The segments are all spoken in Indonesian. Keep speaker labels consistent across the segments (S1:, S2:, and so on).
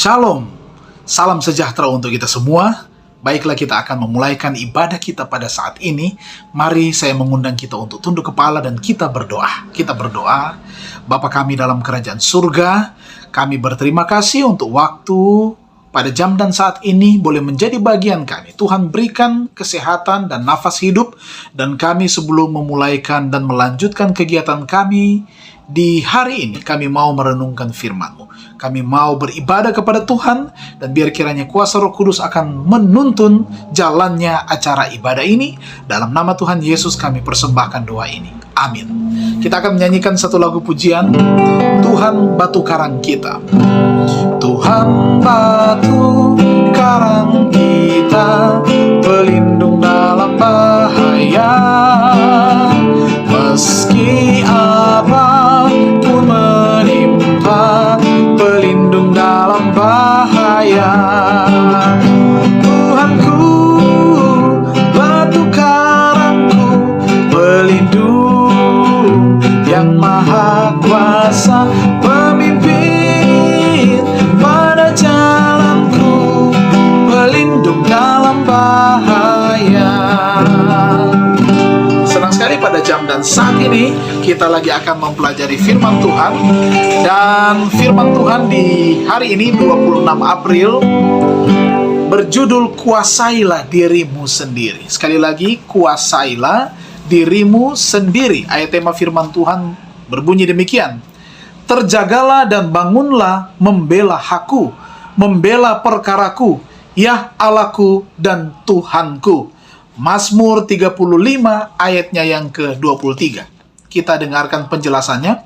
S1: Shalom, salam sejahtera untuk kita semua. Baiklah, kita akan memulaikan ibadah kita pada saat ini. Mari saya mengundang kita untuk tunduk kepala dan kita berdoa. Kita berdoa. Bapa kami dalam kerajaan surga, kami berterima kasih untuk waktu pada jam dan saat ini boleh menjadi bagian kami. Tuhan berikan kesehatan dan nafas hidup, dan kami sebelum memulaikan dan melanjutkan kegiatan kami di hari ini, kami mau merenungkan firman-Mu. Kami mau beribadah kepada Tuhan, dan biar kiranya kuasa Roh Kudus akan menuntun jalannya acara ibadah ini. Dalam nama Tuhan Yesus kami persembahkan doa ini. Amin. Kita akan menyanyikan satu lagu pujian, Tuhan Batu Karang Kita. Tuhan batu karang kita, pelindung dalam bahaya. Meski apapun menimpa, pelindung dalam bahaya. Tuhanku, batu karangku, pelindung yang maha kuasa, pemimpin pada jalanku, pelindung dalam bahaya. Senang sekali pada jam dan saat ini kita lagi akan mempelajari firman Tuhan. Dan firman Tuhan di hari ini 26 April berjudul Kuasailah Dirimu Sendiri. Sekali lagi, kuasailah dirimu sendiri. Ayat tema firman Tuhan berbunyi demikian: terjagalah dan bangunlah membela hakku, membela perkaraku, ya Allahku dan Tuhanku. Mazmur 35 ayatnya yang ke-23. Kita dengarkan penjelasannya.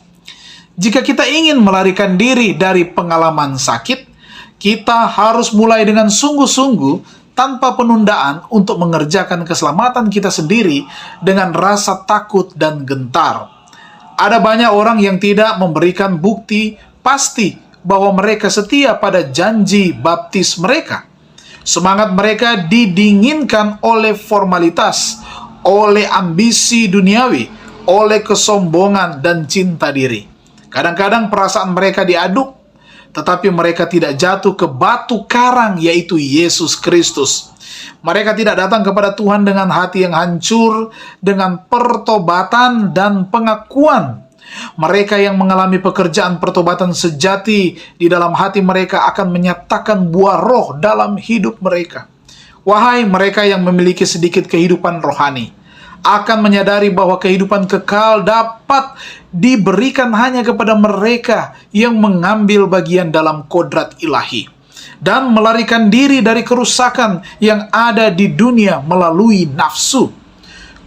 S1: Jika kita ingin melarikan diri dari pengalaman sakit, kita harus mulai dengan sungguh-sungguh tanpa penundaan untuk mengerjakan keselamatan kita sendiri dengan rasa takut dan gentar. Ada banyak orang yang tidak memberikan bukti pasti bahwa mereka setia pada janji baptis mereka. Semangat mereka didinginkan oleh formalitas, oleh ambisi duniawi, oleh kesombongan dan cinta diri. Kadang-kadang perasaan mereka diaduk, tetapi mereka tidak jatuh ke batu karang, yaitu Yesus Kristus. Mereka tidak datang kepada Tuhan dengan hati yang hancur, dengan pertobatan dan pengakuan. Mereka yang mengalami pekerjaan pertobatan sejati di dalam hati mereka akan menyatakan buah roh dalam hidup mereka. Wahai mereka yang memiliki sedikit kehidupan rohani, akan menyadari bahwa kehidupan kekal dapat diberikan hanya kepada mereka yang mengambil bagian dalam kodrat ilahi dan melarikan diri dari kerusakan yang ada di dunia melalui nafsu.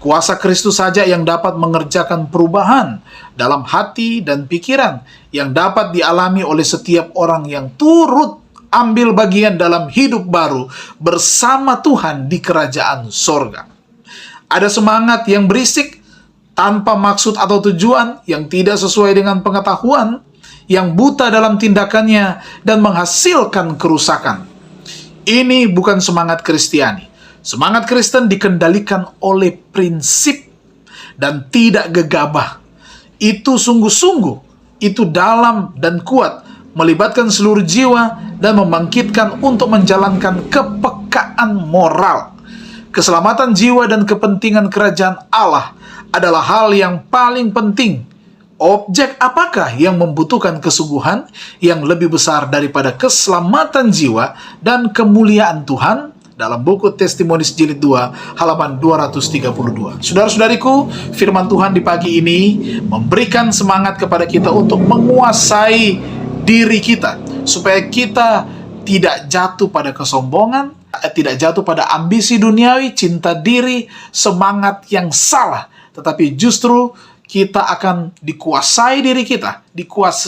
S1: Kuasa Kristus saja yang dapat mengerjakan perubahan dalam hati dan pikiran yang dapat dialami oleh setiap orang yang turut ambil bagian dalam hidup baru bersama Tuhan di kerajaan sorga. Ada semangat yang berisik tanpa maksud atau tujuan, yang tidak sesuai dengan pengetahuan, yang buta dalam tindakannya dan menghasilkan kerusakan. Ini bukan semangat Kristiani. Semangat Kristen dikendalikan oleh prinsip dan tidak gegabah. Itu sungguh-sungguh, itu dalam dan kuat, melibatkan seluruh jiwa dan membangkitkan untuk menjalankan kepekaan moral. Keselamatan jiwa dan kepentingan kerajaan Allah adalah hal yang paling penting. Objek apakah yang membutuhkan kesungguhan yang lebih besar daripada keselamatan jiwa dan kemuliaan Tuhan? Dalam buku Testimonis Jilid 2 halaman 232. Saudara-saudariku, firman Tuhan di pagi ini memberikan semangat kepada kita untuk menguasai diri kita, supaya kita tidak jatuh pada kesombongan, tidak jatuh pada ambisi duniawi, cinta diri, semangat yang salah, tetapi justru kita akan dikuasai diri kita,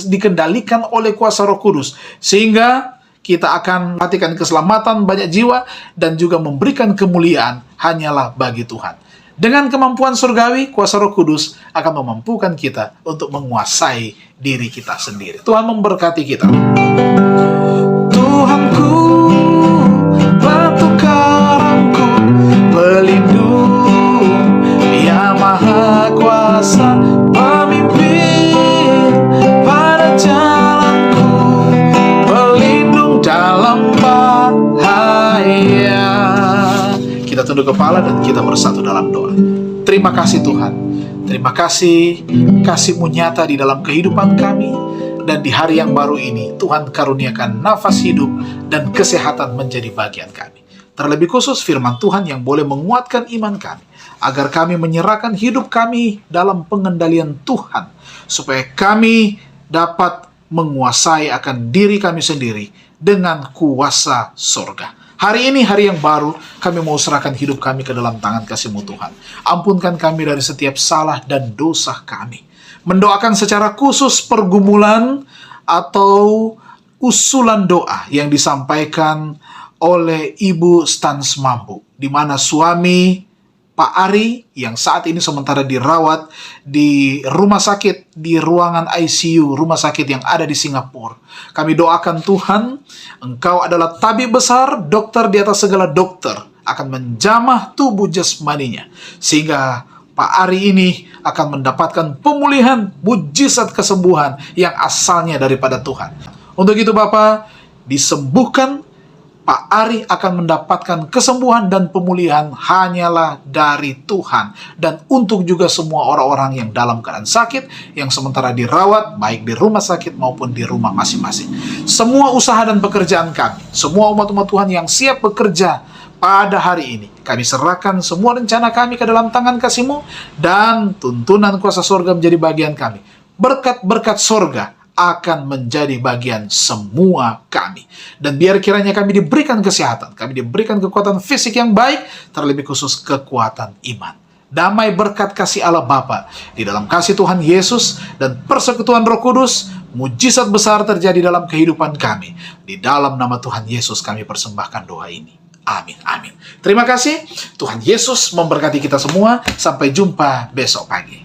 S1: dikendalikan oleh kuasa Roh Kudus, sehingga kita akan perhatikan keselamatan banyak jiwa dan juga memberikan kemuliaan hanyalah bagi Tuhan. Dengan kemampuan surgawi, kuasa Roh Kudus akan memampukan kita untuk menguasai diri kita sendiri. Tuhan memberkati kita. Tuhanku, batu karangku, pelindung yang maha kuasa, pemimpin pada jalanku, pelindung Kita tunduk kepala dan kita bersatu dalam doa. Terima kasih Tuhan. Terima kasih, kasih-Mu nyata di dalam kehidupan kami. Dan di hari yang baru ini, Tuhan karuniakan nafas hidup dan kesehatan menjadi bagian kami. Terlebih khusus firman Tuhan yang boleh menguatkan iman kami, agar kami menyerahkan hidup kami dalam pengendalian Tuhan, supaya kami dapat menguasai akan diri kami sendiri dengan kuasa surga. Hari ini hari yang baru, kami mau serahkan hidup kami ke dalam tangan kasih-Mu Tuhan. Ampunkan kami dari setiap salah dan dosa kami. Mendoakan secara khusus pergumulan atau usulan doa yang disampaikan oleh Ibu Stans Mampu, di mana suami Pak Ari yang saat ini sementara dirawat di rumah sakit, di ruangan ICU rumah sakit yang ada di Singapura. Kami doakan Tuhan, Engkau adalah tabib besar, dokter di atas segala dokter, akan menjamah tubuh jasmaninya, sehingga Pak Ari ini akan mendapatkan pemulihan, mujizat kesembuhan yang asalnya daripada Tuhan. Untuk itu Bapak, disembuhkan, Pak Ari akan mendapatkan kesembuhan dan pemulihan hanyalah dari Tuhan. Dan untuk juga semua orang-orang yang dalam keadaan sakit, yang sementara dirawat, baik di rumah sakit maupun di rumah masing-masing. Semua usaha dan pekerjaan kami, semua umat-umat Tuhan yang siap bekerja pada hari ini, kami serahkan semua rencana kami ke dalam tangan kasih-Mu, dan tuntunan kuasa surga menjadi bagian kami. Berkat-berkat surga akan menjadi bagian semua kami. Dan biar kiranya kami diberikan kesehatan, kami diberikan kekuatan fisik yang baik, terlebih khusus kekuatan iman. Damai berkat kasih Allah Bapa, di dalam kasih Tuhan Yesus, dan persekutuan Roh Kudus, mujizat besar terjadi dalam kehidupan kami. Di dalam nama Tuhan Yesus kami persembahkan doa ini. Amin, amin. Terima kasih. Tuhan Yesus memberkati kita semua. Sampai jumpa besok pagi.